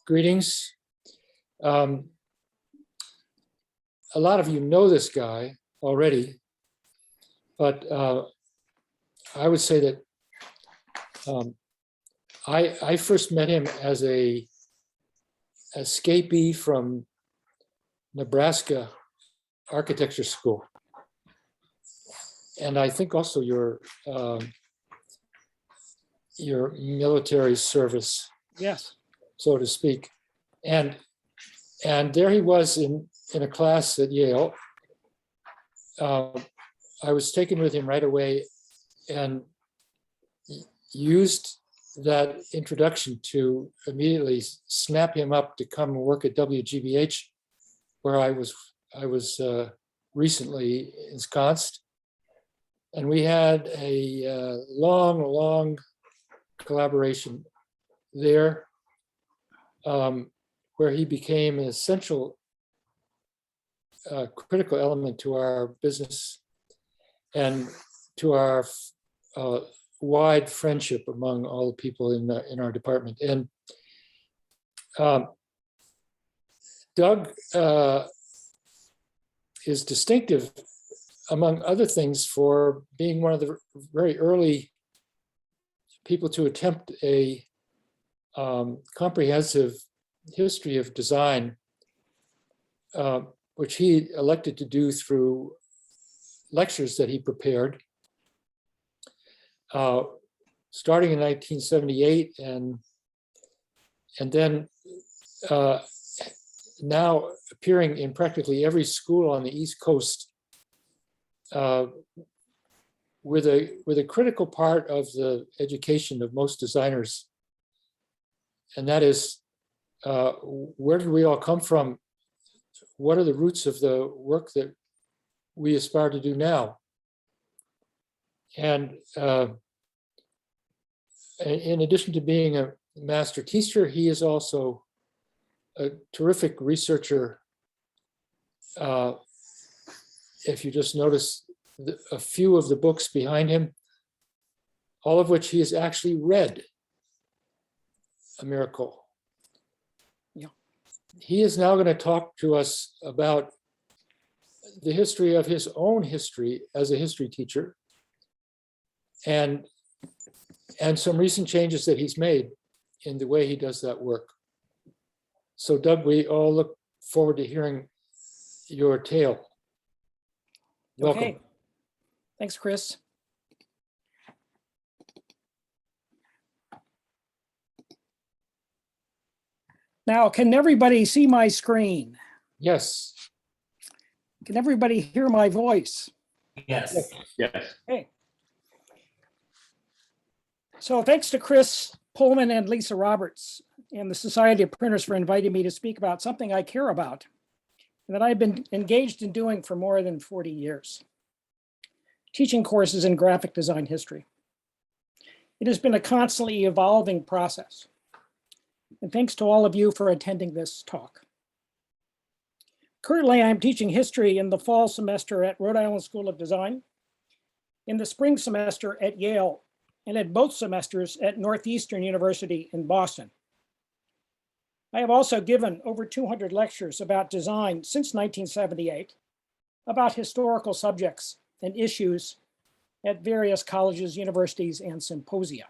Greetings. A lot of you know this guy already, but I would say that I first met him as a escapee from Nebraska architecture school. And I think also your military service, yes, so to speak. And there he was in a class at Yale. I was taken with him right away and used that introduction to immediately snap him up to come and work at WGBH, where I was recently ensconced. And we had a long collaboration there, where he became an essential critical element to our business and to our wide friendship among all the people in our department. And Doug is distinctive, among other things, for being one of the very early people to attempt a comprehensive history of design, which he elected to do through lectures that he prepared, starting in 1978, and then now appearing in practically every school on the East Coast, with a critical part of the education of most designers, and that is, where did we all come from? What are the roots of the work that we aspire to do now? And in addition to being a master teacher, he is also a terrific researcher. If you just notice a few of the books behind him, all of which he has actually read. A miracle. Yeah. He is now going to talk to us about the history of his own history as a history teacher, and some recent changes that he's made in the way he does that work. So Doug, we all look forward to hearing your tale. Welcome. Okay. Thanks, Chris. Now, can everybody see my screen? Yes. Can everybody hear my voice? Yes. Yes. Okay. So thanks to Chris Pullman and Lisa Roberts and the Society of Printers for inviting me to speak about something I care about and that I've been engaged in doing for more than 40 years, teaching courses in graphic design history. It has been a constantly evolving process. And thanks to all of you for attending this talk. Currently, I'm teaching history in the fall semester at Rhode Island School of Design, in the spring semester at Yale, and at both semesters at Northeastern University in Boston. I have also given over 200 lectures about design since 1978, about historical subjects and issues at various colleges, universities, and symposia.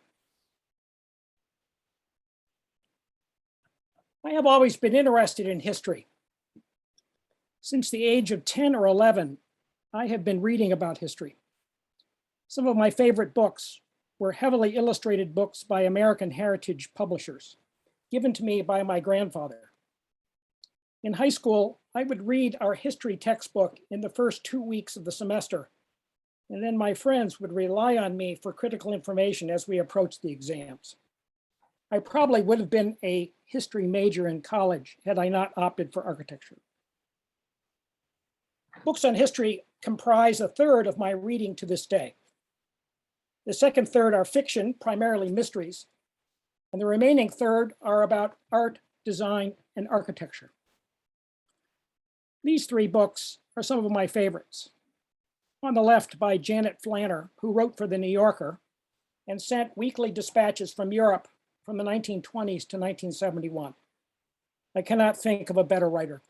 I have always been interested in history. Since the age of 10 or 11, I have been reading about history. Some of my favorite books were heavily illustrated books by American heritage publishers, given to me by my grandfather. In high school, I would read our history textbook in the first 2 weeks of the semester, and then my friends would rely on me for critical information as we approached the exams. I probably would have been a history major in college had I not opted for architecture. Books on history comprise a third of my reading to this day. The second third are fiction, primarily mysteries, and the remaining third are about art, design, and architecture. These three books are some of my favorites. On the left, by Janet Flanner, who wrote for The New Yorker and sent weekly dispatches from Europe from the 1920s to 1971. I cannot think of a better writer.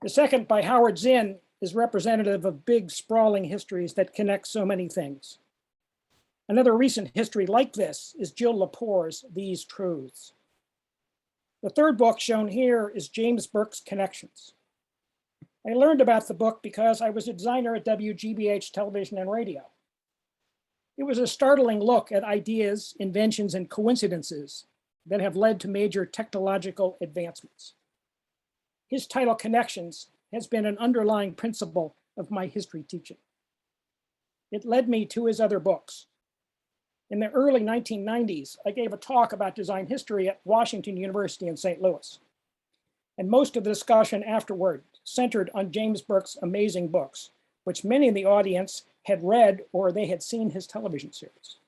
The second, by Howard Zinn, is representative of big, sprawling histories that connect so many things. Another recent history like this is Jill Lepore's These Truths. The third book shown here is James Burke's Connections. I learned about the book because I was a designer at WGBH Television and Radio. It was a startling look at ideas, inventions, and coincidences that have led to major technological advancements. His title, Connections, has been an underlying principle of my history teaching. It led me to his other books. In the early 1990s, I gave a talk about design history at Washington University in St. Louis. And most of the discussion afterward centered on James Burke's amazing books, which many in the audience had read or they had seen his television series.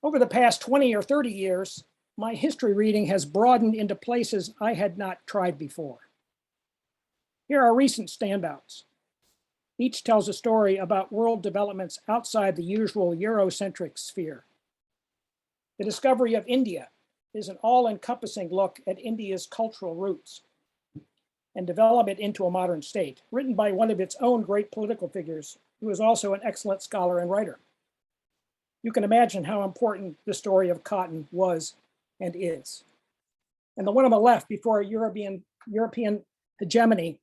Over the past 20 or 30 years, my history reading has broadened into places I had not tried before. Here are recent standouts. Each tells a story about world developments outside the usual Eurocentric sphere. The Discovery of India is an all-encompassing look at India's cultural roots and develop it into a modern state, written by one of its own great political figures, who is also an excellent scholar and writer. You can imagine how important the story of cotton was and is. And the one on the left, before European hegemony,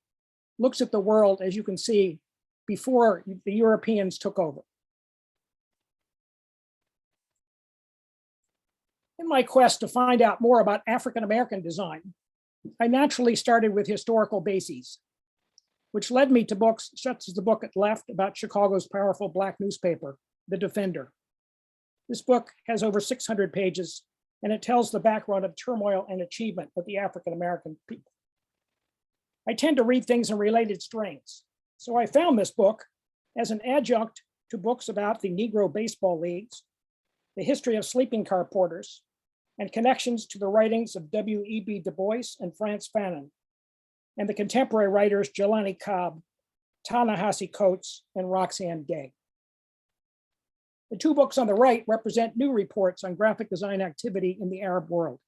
looks at the world, as you can see, before the Europeans took over. In my quest to find out more about African-American design, I naturally started with historical bases, which led me to books such as the book at left about Chicago's powerful Black newspaper, The Defender. This book has over 600 pages, and it tells the background of turmoil and achievement of the African-American people. I tend to read things in related strains, so I found this book as an adjunct to books about the Negro baseball leagues, the history of sleeping car porters, and connections to the writings of W.E.B. Du Bois and Frantz Fanon, and the contemporary writers Jelani Cobb, Ta-Nehisi Coates, and Roxane Gay. The two books on the right represent new reports on graphic design activity in the Arab world,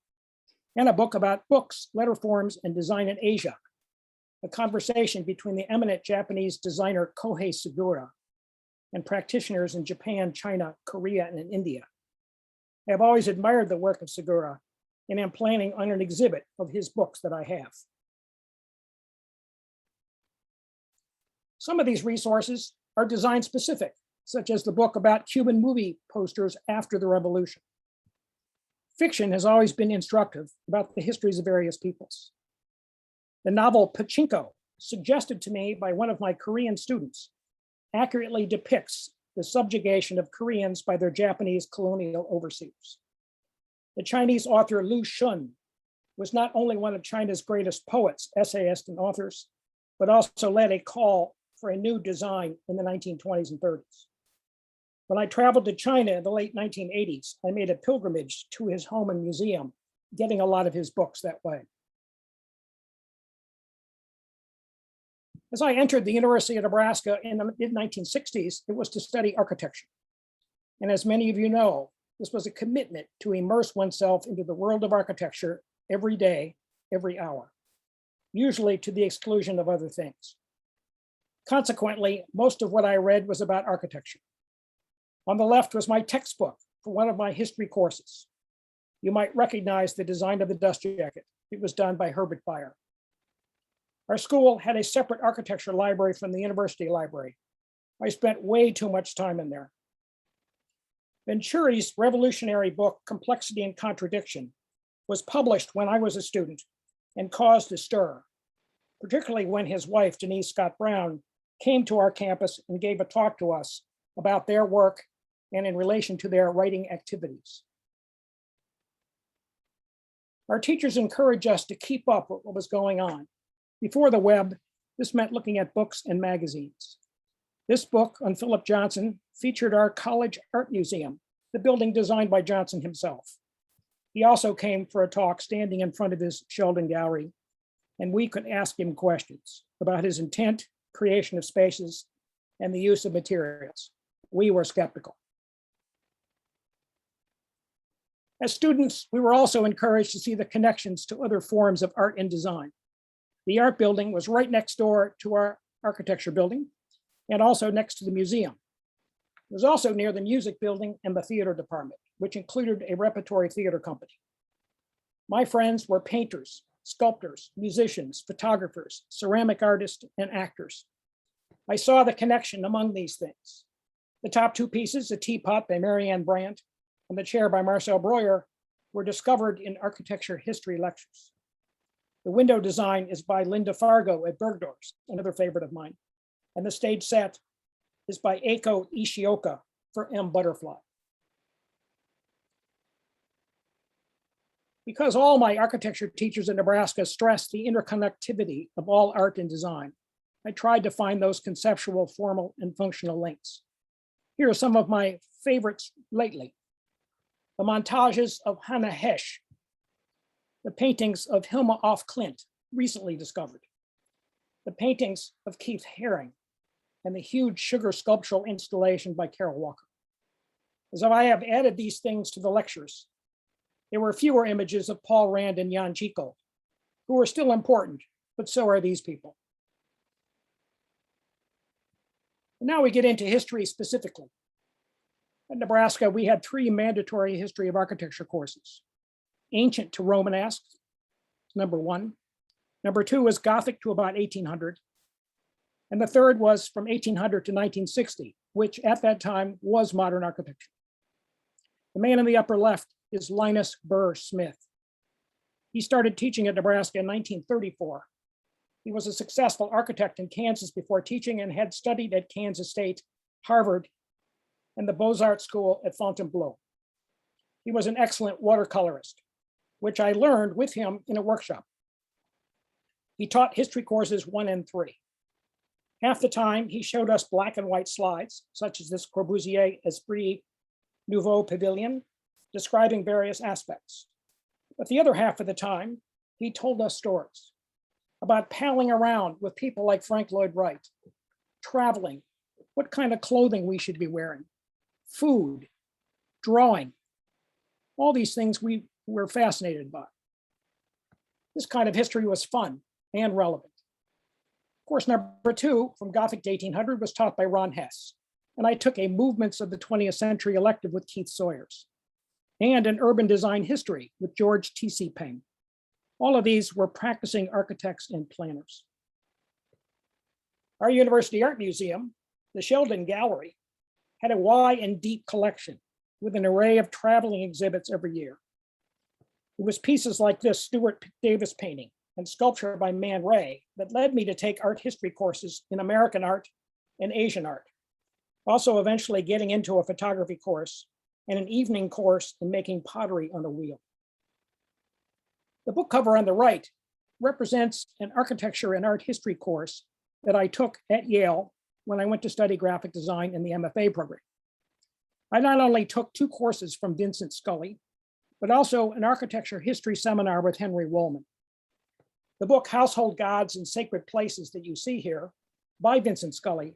and a book about books, letter forms, and design in Asia, a conversation between the eminent Japanese designer Kohei Sugura and practitioners in Japan, China, Korea, and India. I have always admired the work of Sugura, and am planning on an exhibit of his books that I have. Some of these resources are design specific, such as the book about Cuban movie posters after the revolution. Fiction has always been instructive about the histories of various peoples. The novel Pachinko, suggested to me by one of my Korean students, accurately depicts the subjugation of Koreans by their Japanese colonial overseers. The Chinese author Lu Xun was not only one of China's greatest poets, essayists, and authors, but also led a call for a new design in the 1920s and 30s. When I traveled to China in the late 1980s, I made a pilgrimage to his home and museum, getting a lot of his books that way. As I entered the University of Nebraska in the mid-1960s, it was to study architecture. And as many of you know, this was a commitment to immerse oneself into the world of architecture every day, every hour, usually to the exclusion of other things. Consequently, most of what I read was about architecture. On the left was my textbook for one of my history courses. You might recognize the design of the dust jacket. It was done by Herbert Bayer. Our school had a separate architecture library from the university library. I spent way too much time in there. Venturi's revolutionary book, Complexity and Contradiction, was published when I was a student and caused a stir, particularly when his wife, Denise Scott Brown, came to our campus and gave a talk to us about their work and in relation to their writing activities. Our teachers encouraged us to keep up with what was going on. Before the web, this meant looking at books and magazines. This book on Philip Johnson featured our college art museum, the building designed by Johnson himself. He also came for a talk standing in front of his Sheldon Gallery, and we could ask him questions about his intent, creation of spaces, and the use of materials. We were skeptical. As students, we were also encouraged to see the connections to other forms of art and design. The art building was right next door to our architecture building and also next to the museum. It was also near the music building and the theater department, which included a repertory theater company. My friends were painters, sculptors, musicians, photographers, ceramic artists, and actors. I saw the connection among these things. The top two pieces, a teapot by Marianne Brandt and the chair by Marcel Breuer, were discovered in architecture history lectures. The window design is by Linda Fargo at Bergdorf's, another favorite of mine. And the stage set is by Eiko Ishioka for M. Butterfly. Because all my architecture teachers in Nebraska stressed the interconnectivity of all art and design, I tried to find those conceptual, formal, and functional links. Here are some of my favorites lately. The montages of Hannah Hesch, the paintings of Hilma Off Klint, recently discovered, the paintings of Keith Haring, and the huge sugar sculptural installation by Carol Walker. As I have added these things to the lectures, there were fewer images of Paul Rand and Jan Chico, who are still important, but so are these people. And now we get into history specifically. At Nebraska, we had 3 mandatory history of architecture courses. Ancient to Romanesque, number 1. Number 2 was Gothic to about 1800. And the third was from 1800 to 1960, which at that time was modern architecture. The man in the upper left is Linus Burr Smith. He started teaching at Nebraska in 1934. He was a successful architect in Kansas before teaching and had studied at Kansas State, Harvard, and the Beaux-Arts School at Fontainebleau. He was an excellent watercolorist, which I learned with him in a workshop. He taught history courses 1 and 3. Half the time, he showed us black and white slides, such as this Corbusier Esprit Nouveau Pavilion, describing various aspects. But the other half of the time, he told us stories about palling around with people like Frank Lloyd Wright, traveling, what kind of clothing we should be wearing, food, drawing, all these things we were fascinated by. This kind of history was fun and relevant. Course number 2, from Gothic to 1800, was taught by Ron Hess, and I took a Movements of the 20th Century elective with Keith Sawyers, and an Urban Design History with George T.C. Peng. All of these were practicing architects and planners. Our University Art Museum, the Sheldon Gallery, had a wide and deep collection with an array of traveling exhibits every year. It was pieces like this Stuart Davis painting and sculpture by Man Ray that led me to take art history courses in American art and Asian art. Also eventually getting into a photography course and an evening course in making pottery on a wheel. The book cover on the right represents an architecture and art history course that I took at Yale when I went to study graphic design in the MFA program. I not only took 2 courses from Vincent Scully, but also an architecture history seminar with Henry Wollman. The book Household Gods and Sacred Places that you see here by Vincent Scully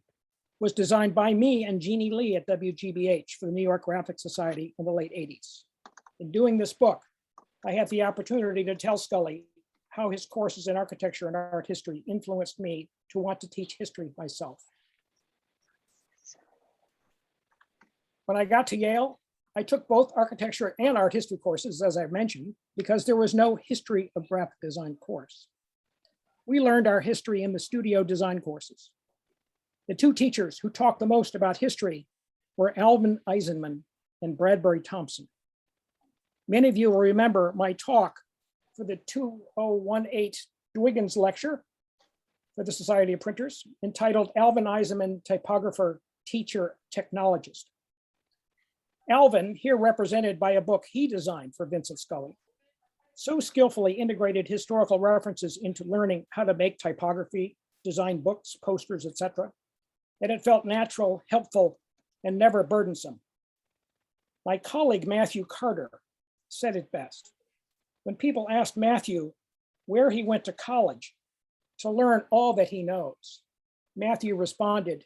was designed by me and Jeannie Lee at WGBH for the New York Graphic Society in the late 80s. In doing this book, I had the opportunity to tell Scully how his courses in architecture and art history influenced me to want to teach history myself. When I got to Yale, I took both architecture and art history courses, as I mentioned, because there was no history of graphic design course. We learned our history in the studio design courses. The 2 teachers who talked the most about history were Alvin Eisenman and Bradbury Thompson. Many of you will remember my talk for the 2018 Dwiggins Lecture for the Society of Printers, entitled Alvin Eisenman, Typographer, Teacher, Technologist. Alvin, here represented by a book he designed for Vincent Scully, so skillfully integrated historical references into learning how to make typography, design books, posters, etc., that it felt natural, helpful, and never burdensome. My colleague, Matthew Carter, said it best. When people asked Matthew where he went to college to learn all that he knows, Matthew responded,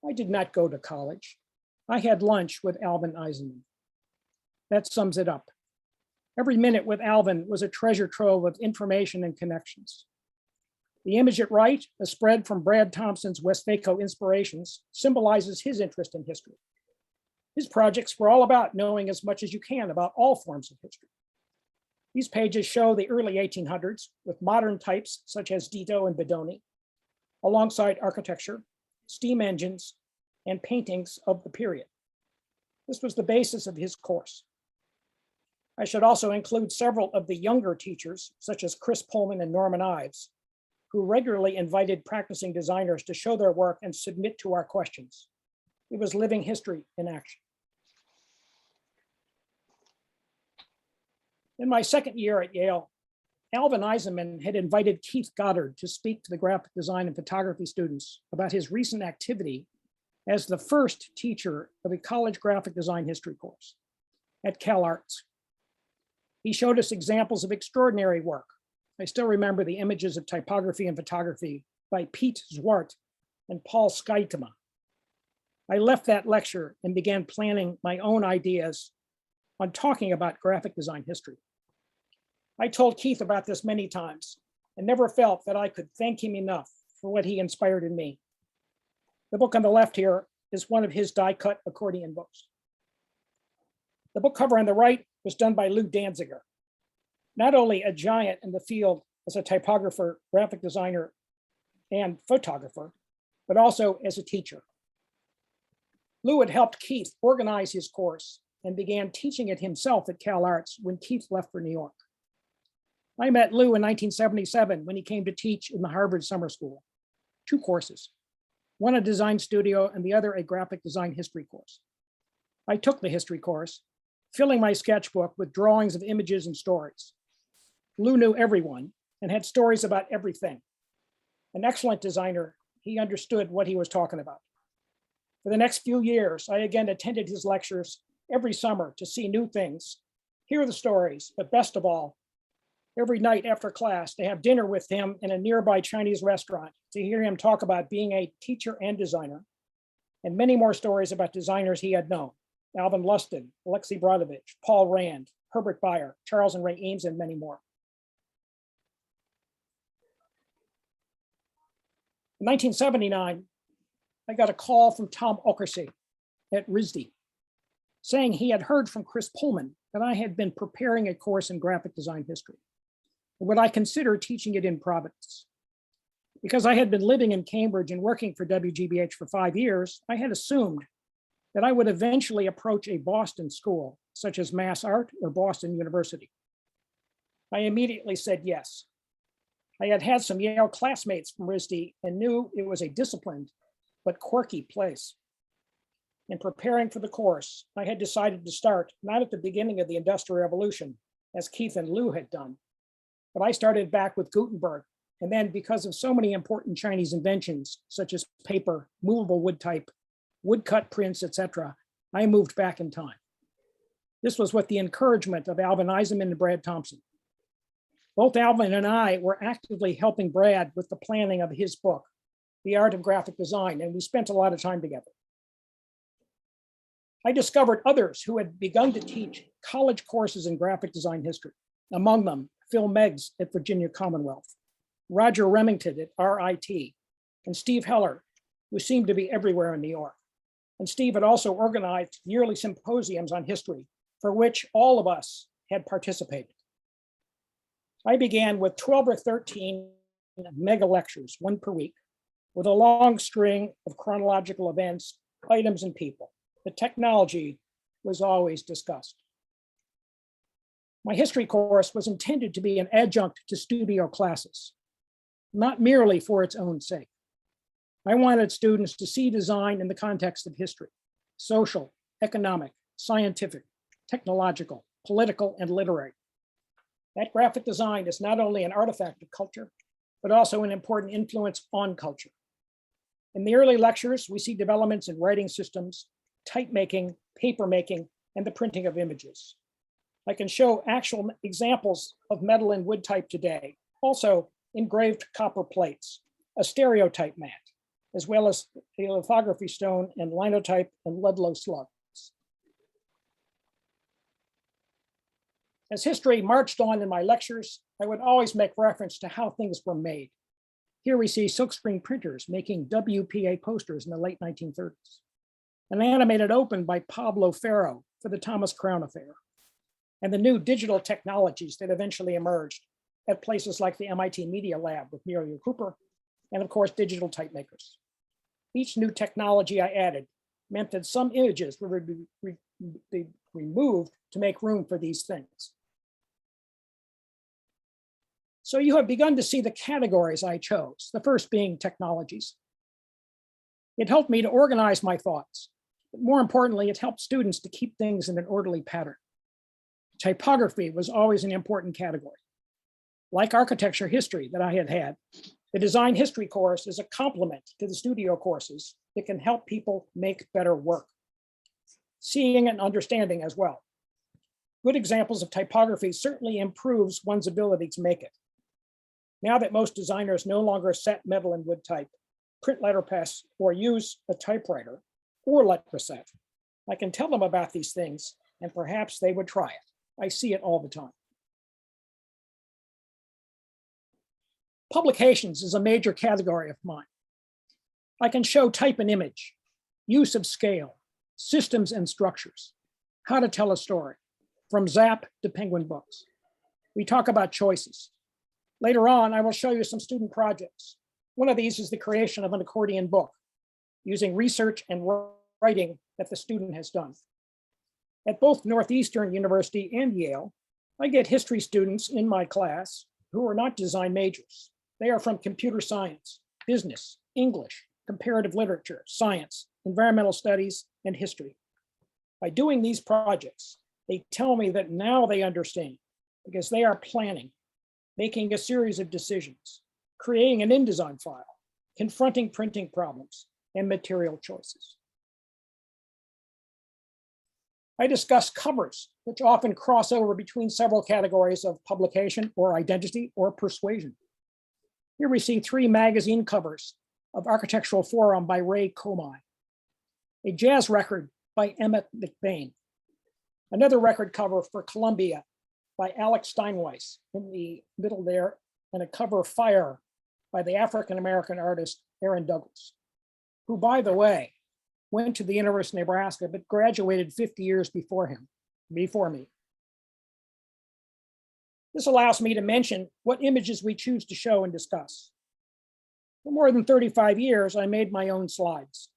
"I did not go to college. I had lunch with Alvin Eisenman." That sums it up. Every minute with Alvin was a treasure trove of information and connections. The image at right, a spread from Brad Thompson's Westvaco Inspirations, symbolizes his interest in history. His projects were all about knowing as much as you can about all forms of history. These pages show the early 1800s with modern types such as Dito and Bedoni, alongside architecture, steam engines, and paintings of the period. This was the basis of his course. I should also include several of the younger teachers, such as Chris Pullman and Norman Ives, who regularly invited practicing designers to show their work and submit to our questions. It was living history in action. In my second year at Yale, Alvin Eisenman had invited Keith Goddard to speak to the graphic design and photography students about his recent activity as the first teacher of a college graphic design history course at Cal Arts. He showed us examples of extraordinary work. I still remember the images of typography and photography by Pete Zwart and Paul Skytema. I left that lecture and began planning my own ideas on talking about graphic design history. I told Keith about this many times and never felt that I could thank him enough for what he inspired in me. The book on the left here is one of his die-cut accordion books. The book cover on the right was done by Lou Danziger, not only a giant in the field as a typographer, graphic designer, and photographer, but also as a teacher. Lou had helped Keith organize his course and began teaching it himself at Cal Arts when Keith left for New York. I met Lou in 1977 when he came to teach in the Harvard Summer School, 2 courses, one a design studio and the other a graphic design history course. I took the history course, filling my sketchbook with drawings of images and stories. Lou knew everyone and had stories about everything. An excellent designer, he understood what he was talking about. For the next few years, I again attended his lectures every summer to see new things, hear the stories, but best of all, every night after class to have dinner with him in a nearby Chinese restaurant to hear him talk about being a teacher and designer, and many more stories about designers he had known: Alvin Lustig, Alexei Brodovich, Paul Rand, Herbert Bayer, Charles and Ray Eames, and many more. In 1979, I got a call from Tom Okersey at RISD saying he had heard from Chris Pullman that I had been preparing a course in graphic design history. Would I consider teaching it in Providence? Because I had been living in Cambridge and working for WGBH for 5 years, I had assumed that I would eventually approach a Boston school, such as Mass Art or Boston University. I immediately said yes. I had had some Yale classmates from RISD and knew it was a disciplined but quirky place. In preparing for the course, I had decided to start not at the beginning of the Industrial Revolution, as Keith and Lou had done, but I started back with Gutenberg. And then, because of so many important Chinese inventions, such as paper, movable wood type, woodcut prints, etc., I moved back in time. This was with the encouragement of Alvin Eisenman and Brad Thompson. Both Alvin and I were actively helping Brad with the planning of his book, The Art of Graphic Design, and we spent a lot of time together. I discovered others who had begun to teach college courses in graphic design history, among them Phil Meggs at Virginia Commonwealth, Roger Remington at RIT, and Steve Heller, who seemed to be everywhere in New York. And Steve had also organized yearly symposiums on history, for which all of us had participated. I began with 12 or 13 mega lectures, 1 per week, with a long string of chronological events, items, and people. The technology was always discussed. My history course was intended to be an adjunct to studio classes, not merely for its own sake. I wanted students to see design in the context of history: social, economic, scientific, technological, political, and literary. That graphic design is not only an artifact of culture, but also an important influence on culture. In the early lectures, we see developments in writing systems, type making, paper making, and the printing of images. I can show actual examples of metal and wood type today, also engraved copper plates, a stereotype mat, as well as a lithography stone and linotype and Ludlow slugs. As history marched on in my lectures, I would always make reference to how things were made. Here we see silkscreen printers making WPA posters in the late 1930s. An animated open by Pablo Ferro for the Thomas Crown Affair, and the new digital technologies that eventually emerged at places like the MIT Media Lab with Muriel Cooper, and of course, digital type makers. Each new technology I added meant that some images would be removed to make room for these things. So you have begun to see the categories I chose, the first being technologies. It helped me to organize my thoughts, but more importantly, it helped students to keep things in an orderly pattern. Typography was always an important category. Like architecture history that I had, the design history course is a complement to the studio courses that can help people make better work. Seeing and understanding as well. Good examples of typography certainly improves one's ability to make it. Now that most designers no longer set metal and wood type, print letterpress, or use a typewriter or letraset, I can tell them about these things and perhaps they would try it. I see it all the time. Publications is a major category of mine. I can show type and image, use of scale, systems and structures, how to tell a story, from Zap to Penguin Books. We talk about choices. Later on, I will show you some student projects. One of these is the creation of an accordion book using research and writing that the student has done. At both Northeastern University and Yale, I get history students in my class who are not design majors. They are from computer science, business, English, comparative literature, science, environmental studies, and history. By doing these projects, they tell me that now they understand because they are planning, making a series of decisions, creating an InDesign file, confronting printing problems, and material choices. I discuss covers, which often cross over between several categories of publication or identity or persuasion. Here we see 3 magazine covers of Architectural Forum by Ray Comey, a jazz record by Emmett McBain, another record cover for Columbia by Alex Steinweiss in the middle there, and a cover Fire by the African-American artist Aaron Douglas, who, by the way, went to the University of Nebraska, but graduated 50 years before me. This allows me to mention what images we choose to show and discuss. For more than 35 years, I made my own slides.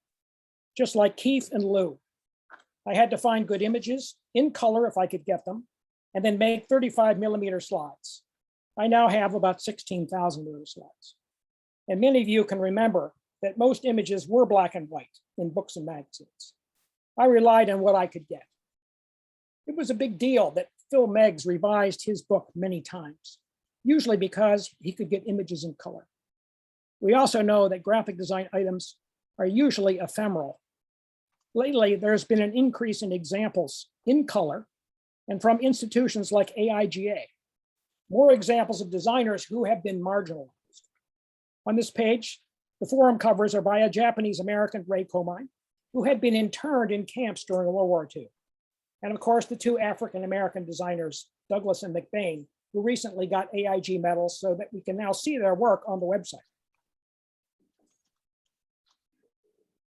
Just like Keith and Lou, I had to find good images in color if I could get them, and then make 35mm slides. I now have about 16,000 of those slides. And many of you can remember that most images were black and white in books and magazines. I relied on what I could get. It was a big deal that Phil Meggs revised his book many times, usually because he could get images in color. We also know that graphic design items are usually ephemeral. Lately, there's been an increase in examples in color and from institutions like AIGA, more examples of designers who have been marginalized. On this page, the forum covers are by a Japanese-American, Ray Comey, who had been interned in camps during World War II. And of course, the 2 African-American designers, Douglas and McBain, who recently got AIG medals so that we can now see their work on the website.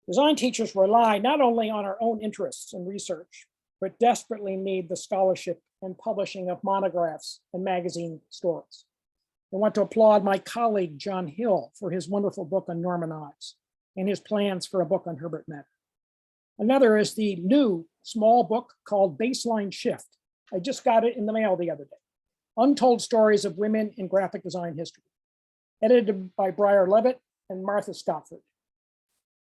Design teachers rely not only on our own interests and research, but desperately need the scholarship and publishing of monographs and magazine stories. I want to applaud my colleague, John Hill, for his wonderful book on Norman Ives and his plans for a book on Herbert Meder. Another is the new small book called Baseline Shift. I just got it in the mail the other day. Untold Stories of Women in Graphic Design History, edited by Briar Levitt and Martha Scotford.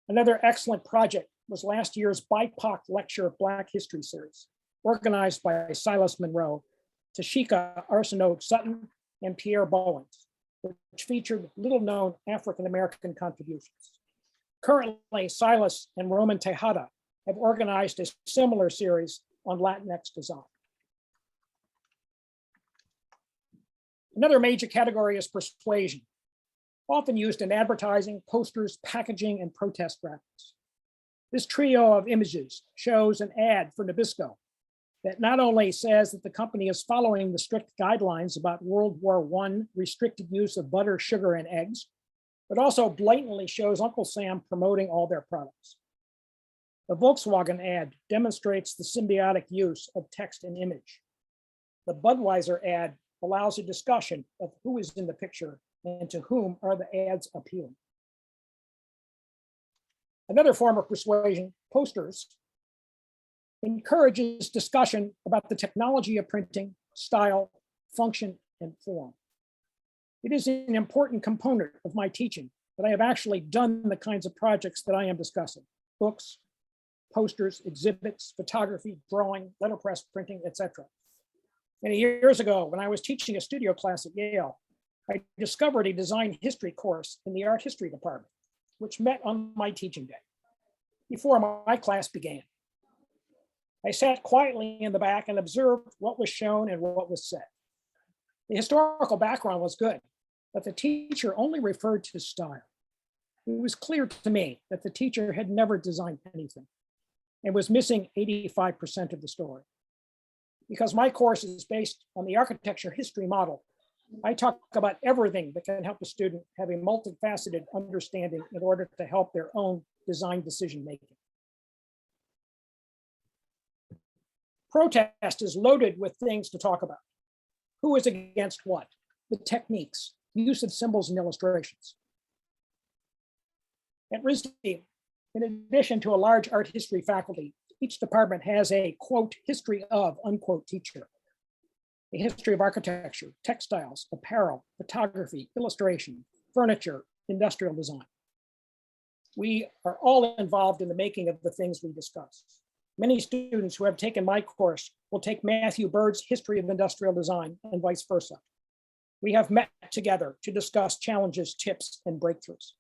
Another excellent project was last year's BIPOC Lecture Black History Series, organized by Silas Monroe, Tashika Arsenault-Sutton, and Pierre Bowens, which featured little-known African-American contributions. Currently, Silas and Roman Tejada have organized a similar series on Latinx design. Another major category is persuasion, often used in advertising, posters, packaging, and protest graphics. This trio of images shows an ad for Nabisco, that not only says that the company is following the strict guidelines about World War I restricted use of butter, sugar, and eggs, but also blatantly shows Uncle Sam promoting all their products. The Volkswagen ad demonstrates the symbiotic use of text and image. The Budweiser ad allows a discussion of who is in the picture and to whom are the ads appealing. Another form of persuasion, posters, encourages discussion about the technology of printing, style, function, and form. It is an important component of my teaching that I have actually done the kinds of projects that I am discussing: books, posters, exhibits, photography, drawing, letterpress printing, etc. Many years ago, when I was teaching a studio class at Yale, I discovered a design history course in the art history department, which met on my teaching day before my class began. I sat quietly in the back and observed what was shown and what was said. The historical background was good, but the teacher only referred to style. It was clear to me that the teacher had never designed anything and was missing 85% of the story. Because my course is based on the architecture history model, I talk about everything that can help a student have a multifaceted understanding in order to help their own design decision making. Protest is loaded with things to talk about. Who is against what? The techniques, use of symbols and illustrations. At RISD, in addition to a large art history faculty, each department has a, quote, history of, unquote, teacher. A history of architecture, textiles, apparel, photography, illustration, furniture, industrial design. We are all involved in the making of the things we discuss. Many students who have taken my course will take Matthew Bird's History of Industrial Design and vice versa. We have met together to discuss challenges, tips, and breakthroughs.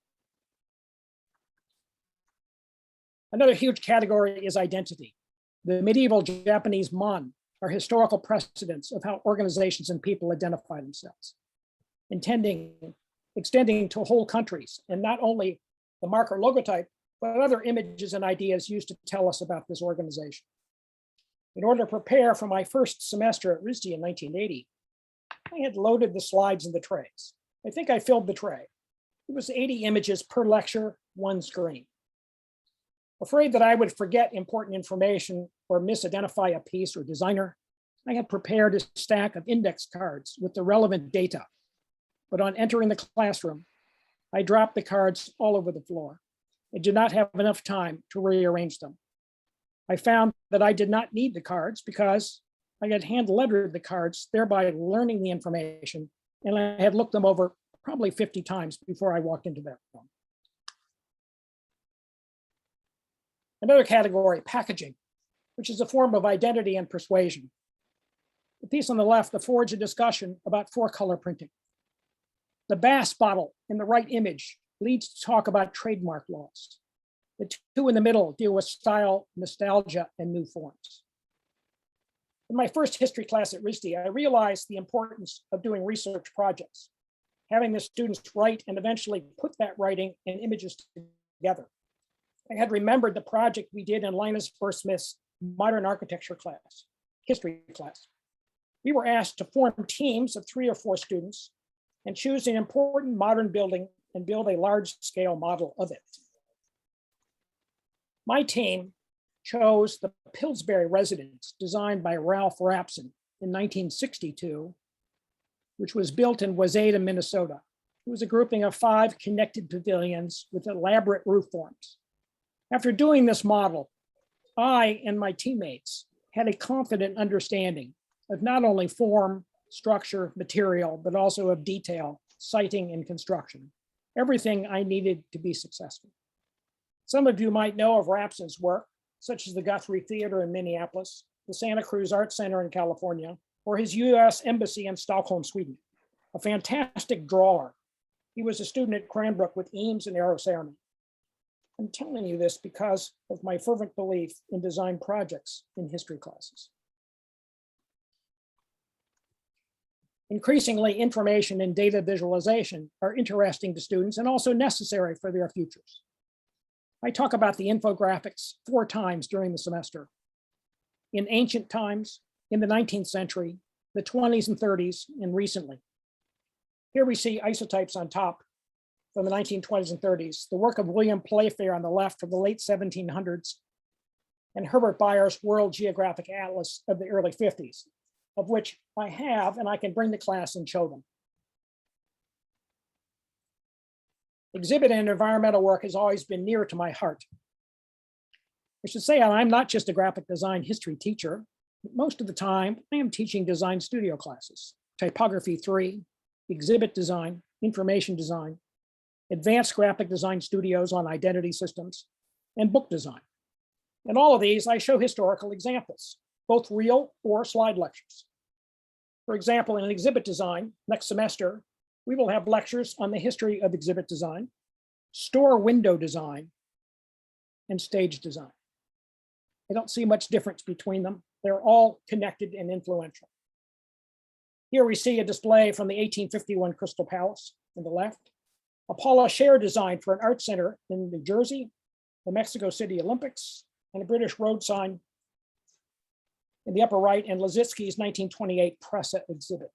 Another huge category is identity. The medieval Japanese mon are historical precedents of how organizations and people identify themselves, extending to whole countries, and not only the marker logotype, but other images and ideas used to tell us about this organization. In order to prepare for my first semester at RISD in 1980, I had loaded the slides in the trays. I think I filled the tray. It was 80 images per lecture, one screen. Afraid that I would forget important information or misidentify a piece or designer, I had prepared a stack of index cards with the relevant data. But on entering the classroom, I dropped the cards all over the floor. I did not have enough time to rearrange them. I found that I did not need the cards because I had hand lettered the cards, thereby learning the information, and I had looked them over probably 50 times before I walked into that room. Another category, packaging, which is a form of identity and persuasion. The piece on the left affords a discussion about four-color printing. The Bass bottle in the right image leads to talk about trademark laws. The two in the middle deal with style, nostalgia, and new forms. In my first history class at RISD, I realized the importance of doing research projects, having the students write and eventually put that writing and images together. I had remembered the project we did in Linus Smith's modern architecture class, history class. We were asked to form teams of 3 or 4 students and choose an important modern building and build a large-scale model of it. My team chose the Pillsbury residence designed by Ralph Rapson in 1962, which was built in Waseda, Minnesota. It was a grouping of 5 connected pavilions with elaborate roof forms. After doing this model, I and my teammates had a confident understanding of not only form, structure, material, but also of detail, siting, and construction. Everything I needed to be successful. Some of you might know of Rapson's work, such as the Guthrie Theater in Minneapolis, the Santa Cruz Art Center in California, or his US Embassy in Stockholm, Sweden. A fantastic drawer. He was a student at Cranbrook with Eames and Aero Ceremony. I'm telling you this because of my fervent belief in design projects in history classes. Increasingly, information and data visualization are interesting to students and also necessary for their futures. I talk about the infographics 4 times during the semester. in ancient times, in the 19th century, the 20s and 30s, and recently. Here we see isotypes on top from the 1920s and 30s, the work of William Playfair on the left from the late 1700s, and Herbert Bayer's World Geographic Atlas of the early 50s, of which I have, and I can bring to class and show them. Exhibit and environmental work has always been near to my heart. I should say I'm not just a graphic design history teacher. Most of the time, I am teaching design studio classes, typography 3, exhibit design, information design, advanced graphic design studios on identity systems, and book design. In all of these, I show historical examples, both real or slide lectures. For example, in exhibit design, next semester, we will have lectures on the history of exhibit design, store window design, and stage design. I don't see much difference between them. They're all connected and influential. Here we see a display from the 1851 Crystal Palace on the left, a Paula Scher design for an art center in New Jersey, the Mexico City Olympics, and a British road sign in the upper right, and Liszewski's 1928 Pressa exhibit.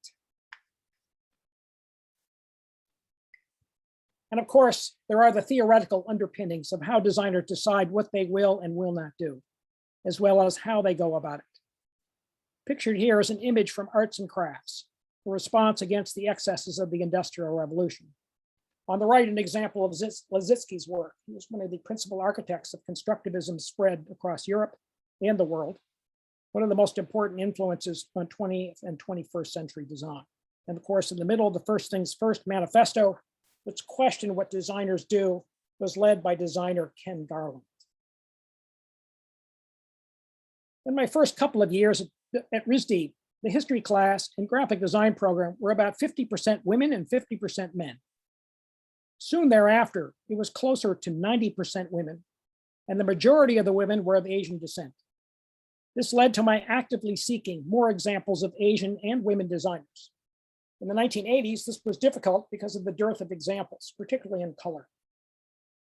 And of course, there are the theoretical underpinnings of how designers decide what they will and will not do, as well as how they go about it. Pictured here is an image from Arts and Crafts, a response against the excesses of the Industrial Revolution. On the right, an example of Liszewski's work. He was one of the principal architects of constructivism spread across Europe and the world, one of the most important influences on 20th and 21st century design. And of course, in the middle, the First Things First manifesto, which questioned what designers do, was led by designer Ken Garland. In my first couple of years at RISD, the history class and graphic design program were about 50% women and 50% men. Soon thereafter, it was closer to 90% women, and the majority of the women were of Asian descent. This led to my actively seeking more examples of Asian and women designers. In the 1980s, this was difficult because of the dearth of examples, particularly in color.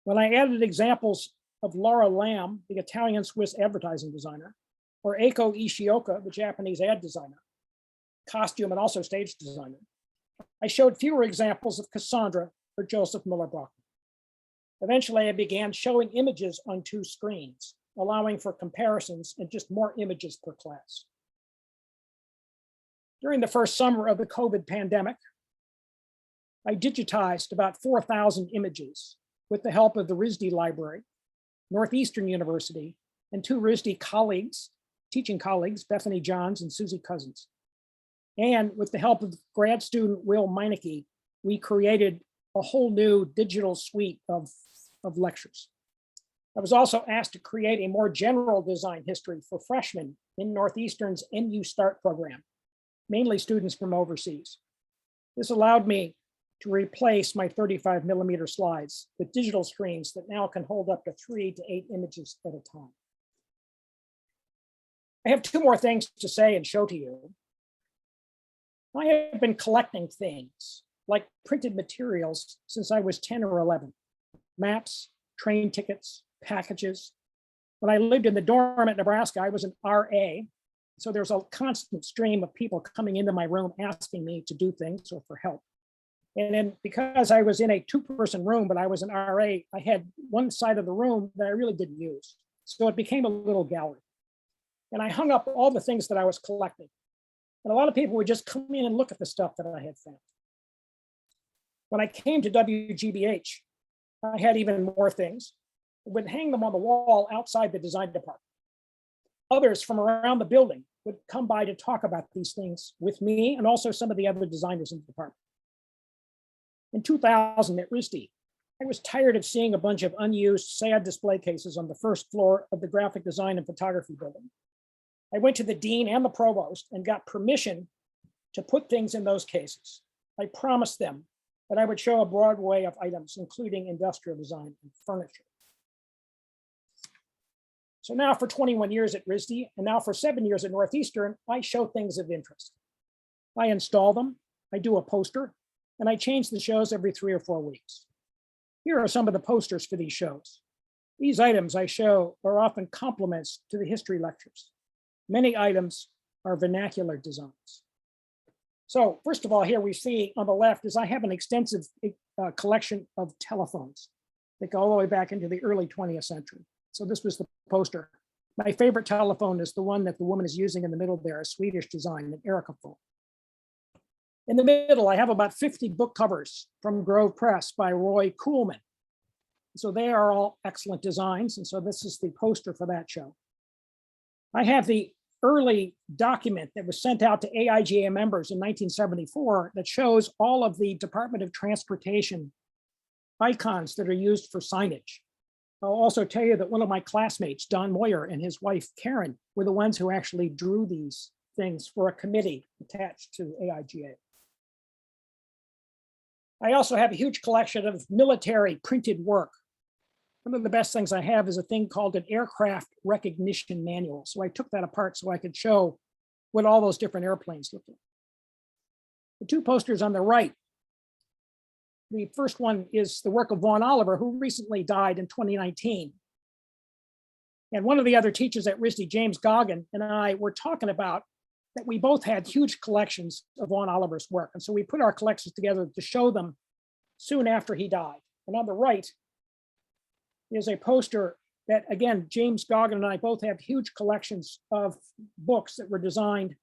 When I added examples of Laura Lam, the Italian-Swiss advertising designer, or Eiko Ishioka, the Japanese ad designer, costume and also stage designer, I showed fewer examples of Cassandra or Joseph Muller-Brockman. Eventually, I began showing images on 2 screens, allowing for comparisons and just more images per class. During the first summer of the COVID pandemic, I digitized about 4,000 images with the help of the RISD Library, Northeastern University, and 2 RISD colleagues, teaching colleagues, Bethany Johns and Susie Cousins. And with the help of grad student Will Meineke, we created a whole new digital suite of lectures. I was also asked to create a more general design history for freshmen in Northeastern's NU START program, mainly students from overseas. This allowed me to replace my 35mm slides with digital screens that now can hold up to 3 to 8 images at a time. I have 2 more things to say and show to you. I have been collecting things like printed materials since I was 10 or 11. Maps, train tickets, packages. When I lived in the dorm at Nebraska, I was an RA. So there's a constant stream of people coming into my room asking me to do things or for help. And then because I was in a 2-person room, but I was an RA, I had one side of the room that I really didn't use. So it became a little gallery. And I hung up all the things that I was collecting. And a lot of people would just come in and look at the stuff that I had found. When I came to WGBH, I had even more things. I would hang them on the wall outside the design department. Others from around the building would come by to talk about these things with me and also some of the other designers in the department. In 2000 at RISD, I was tired of seeing a bunch of unused sad display cases on the first floor of the graphic design and photography building. I went to the dean and the provost and got permission to put things in those cases. I promised them that I would show a broad array of items, including industrial design and furniture. So now for 21 years at RISD, and now for 7 years at Northeastern, I show things of interest. I install them, I do a poster, and I change the shows every 3 or 4 weeks. Here are some of the posters for these shows. These items I show are often complements to the history lectures. Many items are vernacular designs. So first of all, here we see on the left is I have an extensive collection of telephones that go all the way back into the early 20th century. So this was the poster. My favorite telephone is the one that the woman is using in the middle there, a Swedish design, an Erica phone. In the middle, I have about 50 book covers from Grove Press by Roy Kuhlman. So they are all excellent designs. And so this is the poster for that show. I have the early document that was sent out to AIGA members in 1974 that shows all of the Department of Transportation icons that are used for signage. I'll also tell you that one of my classmates, Don Moyer, and his wife, Karen, were the ones who actually drew these things for a committee attached to AIGA. I also have a huge collection of military printed work. One of the best things I have is a thing called an aircraft recognition manual. So I took that apart so I could show what all those different airplanes look like. The two posters on the right, the first one is the work of Vaughn Oliver, who recently died in 2019. And one of the other teachers at RISD, James Goggin, and I were talking about that we both had huge collections of Vaughn Oliver's work. And so we put our collections together to show them soon after he died. And on the right is a poster that, again, James Goggin and I both have huge collections of books that were designed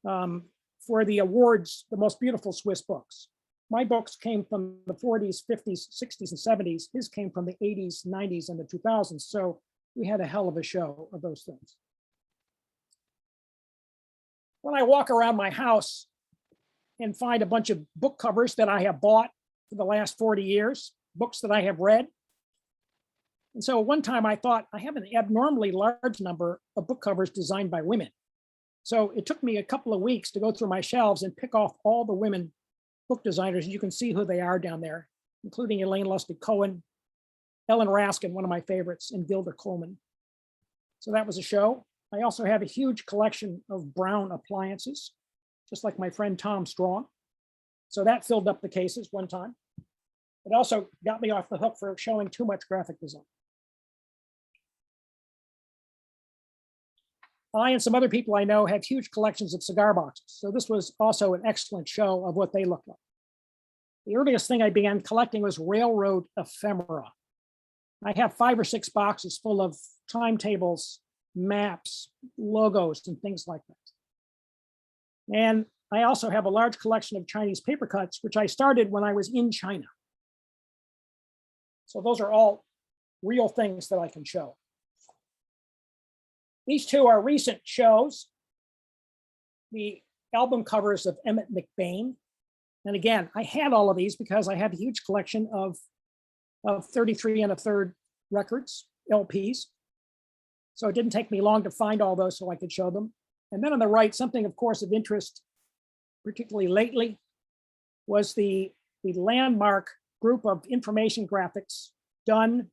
for the awards, the most beautiful Swiss books. My books came from the 40s, 50s, 60s, and 70s. His came from the 80s, 90s, and the 2000s. So we had a hell of a show of those things. When I walk around my house and find a bunch of book covers that I have bought for the last 40 years, books that I have read. And so one time I thought I have an abnormally large number of book covers designed by women. So it took me a couple of weeks to go through my shelves and pick off all the women book designers. You can see who they are down there, including Elaine Lustig Cohen, Ellen Raskin, one of my favorites, and Gilda Coleman. So that was a show. I also have a huge collection of Brown appliances, just like my friend Tom Strong. So that filled up the cases one time. It also got me off the hook for showing too much graphic design. I and some other people I know have huge collections of cigar boxes. So this was also an excellent show of what they look like. The earliest thing I began collecting was railroad ephemera. I have 5 or 6 boxes full of timetables, maps, logos, and things like that. And I also have a large collection of Chinese paper cuts, which I started when I was in China. So those are all real things that I can show. These two are recent shows. The album covers of Emmett McBain. And again, I had all of these because I have a huge collection of 33 1/3 records, LPs. So it didn't take me long to find all those so I could show them. And then on the right, something of course of interest, particularly lately, was the landmark group of information graphics done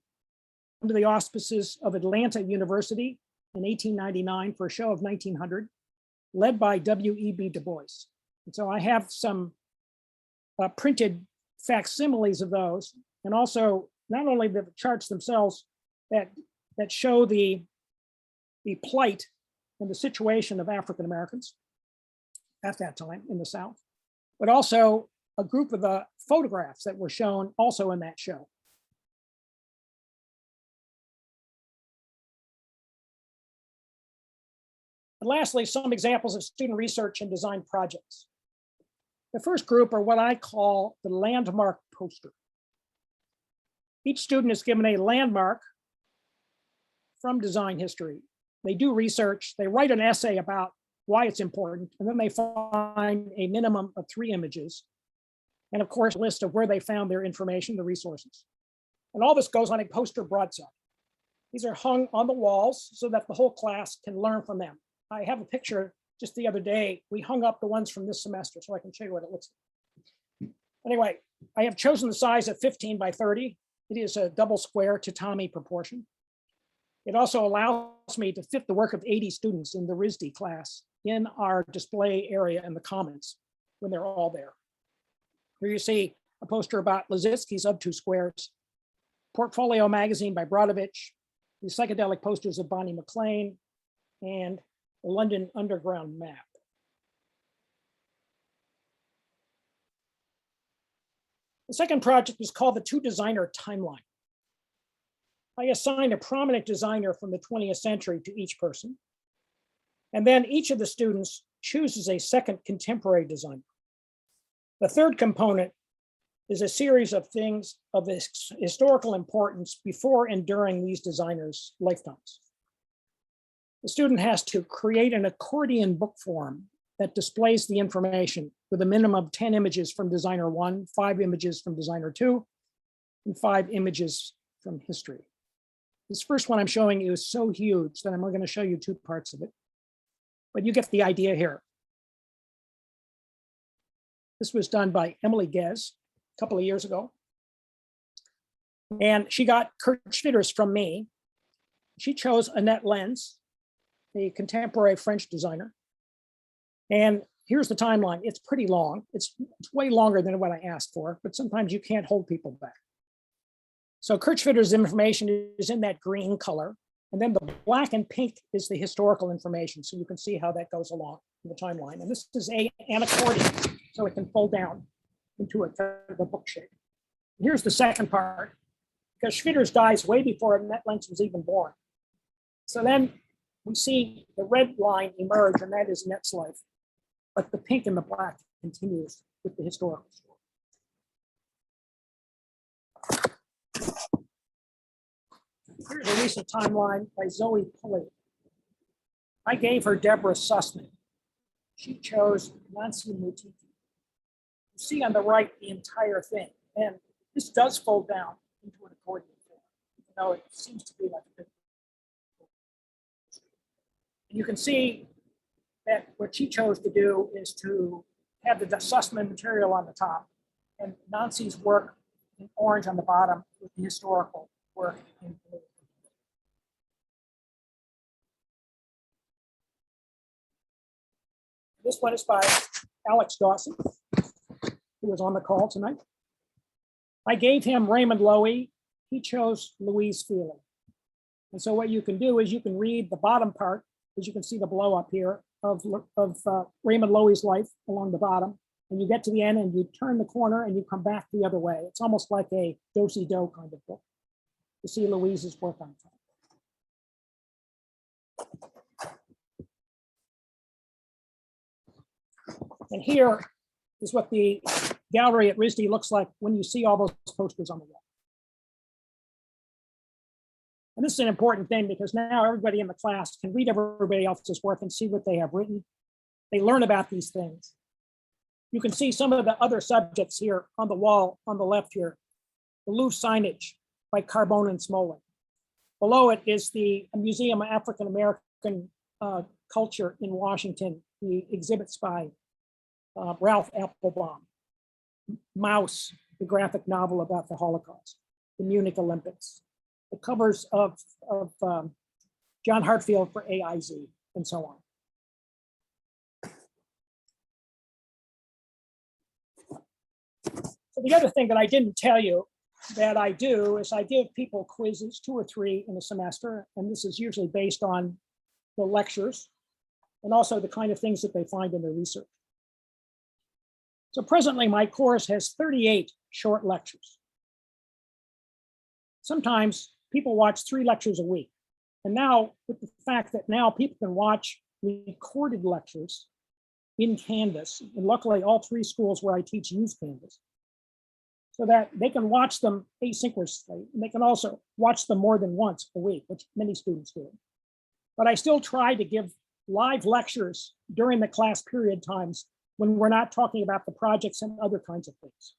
under the auspices of Atlanta University in 1899 for a show of 1900, led by W.E.B. Du Bois. And so I have some printed facsimiles of those, and also not only the charts themselves that show the plight and the situation of African Americans at that time in the South, but also a group of the photographs that were shown also in that show. And lastly, some examples of student research and design projects. The first group are what I call the landmark poster. Each student is given a landmark from design history. They do research, they write an essay about why it's important, and then they find a minimum of 3 images. And of course, a list of where they found their information, the resources. And all this goes on a poster broadside. These are hung on the walls so that the whole class can learn from them. I have a picture just the other day. We hung up the ones from this semester so I can show you what it looks like. Anyway, I have chosen the size of 15 by 30. It is a double square tatami proportion. It also allows me to fit the work of 80 students in the RISD class in our display area in the commons when they're all there. Here you see a poster about Lazitsky's of 2 Squares, Portfolio magazine by Brodovich, the psychedelic posters of Bonnie McLean, and the London Underground map. The second project is called the Two Designer Timeline. I assigned a prominent designer from the 20th century to each person. And then each of the students chooses a second contemporary designer. The third component is a series of things of historical importance before and during these designers' lifetimes. The student has to create an accordion book form that displays the information with a minimum of 10 images from designer 1, 5 images from designer 2, and 5 images from history. This first one I'm showing you is so huge that I'm going to show you 2 parts of it, but you get the idea here. This was done by Emily Gez a couple of years ago. And she got Kurt Schwitters from me. She chose Annette Lenz, a contemporary French designer. And here's the timeline. It's pretty long. It's way longer than what I asked for, but sometimes you can't hold people back. So Kurt Schwitters' information is in that green color. And then the black and pink is the historical information. So you can see how that goes along in the timeline. And this is an accordion, so it can fold down into a book shape. Here's the second part, because Schwitters dies way before Annette Lenz was even born. So then we see the red line emerge, and that is Annette's life. But the pink and the black continues with the historical story. Here's a recent timeline by Zoe Pulley. I gave her Deborah Sussman. She chose Nancy Mutiki. You see on the right the entire thing. And this does fold down into an accordion form, even though it seems to be like a big. And you can see that what she chose to do is to have the Sussman material on the top and Nancy's work in orange on the bottom with the historical work in blue. This one is by Alex Dawson, who was on the call tonight. I gave him Raymond Loewy. He chose Louise Feely. And so what you can do is you can read the bottom part, as you can see the blow up here of Raymond Loewy's life along the bottom. And you get to the end and you turn the corner and you come back the other way. It's almost like a do-si-do kind of book. You see Louise's work on top. And here is what the gallery at RISD looks like when you see all those posters on the wall. And this is an important thing because now everybody in the class can read everybody else's work and see what they have written. They learn about these things. You can see some of the other subjects here on the wall on the left here. The loose signage by Carbone and Smolin. Below it is the Museum of African American Culture in Washington, the exhibits by Ralph Applebaum. Mouse, the graphic novel about the Holocaust, the Munich Olympics, the covers of John Hartfield for AIZ, and so on. So the other thing that I didn't tell you that I do is I give people quizzes, 2 or 3 in a semester, and this is usually based on the lectures and also the kind of things that they find in their research. So presently my course has 38 short lectures. Sometimes people watch 3 lectures a week. And now with the fact that now people can watch recorded lectures in Canvas, and luckily all 3 schools where I teach use Canvas, so that they can watch them asynchronously. And they can also watch them more than once a week, which many students do. But I still try to give live lectures during the class period times when we're not talking about the projects and other kinds of things.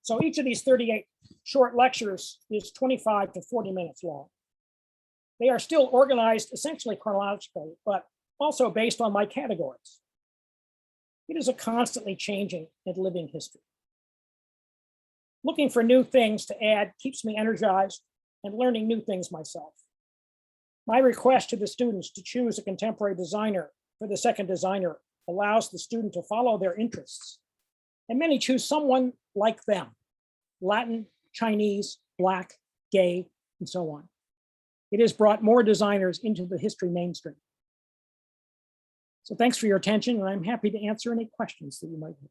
So each of these 38 short lectures is 25 to 40 minutes long. They are still organized essentially chronologically, but also based on my categories. It is a constantly changing and living history. Looking for new things to add keeps me energized and learning new things myself. My request to the students to choose a contemporary designer for the second designer allows the student to follow their interests. And many choose someone like them, Latin, Chinese, Black, gay, and so on. it has brought more designers into the history mainstream. So thanks for your attention, and I'm happy to answer any questions that you might have.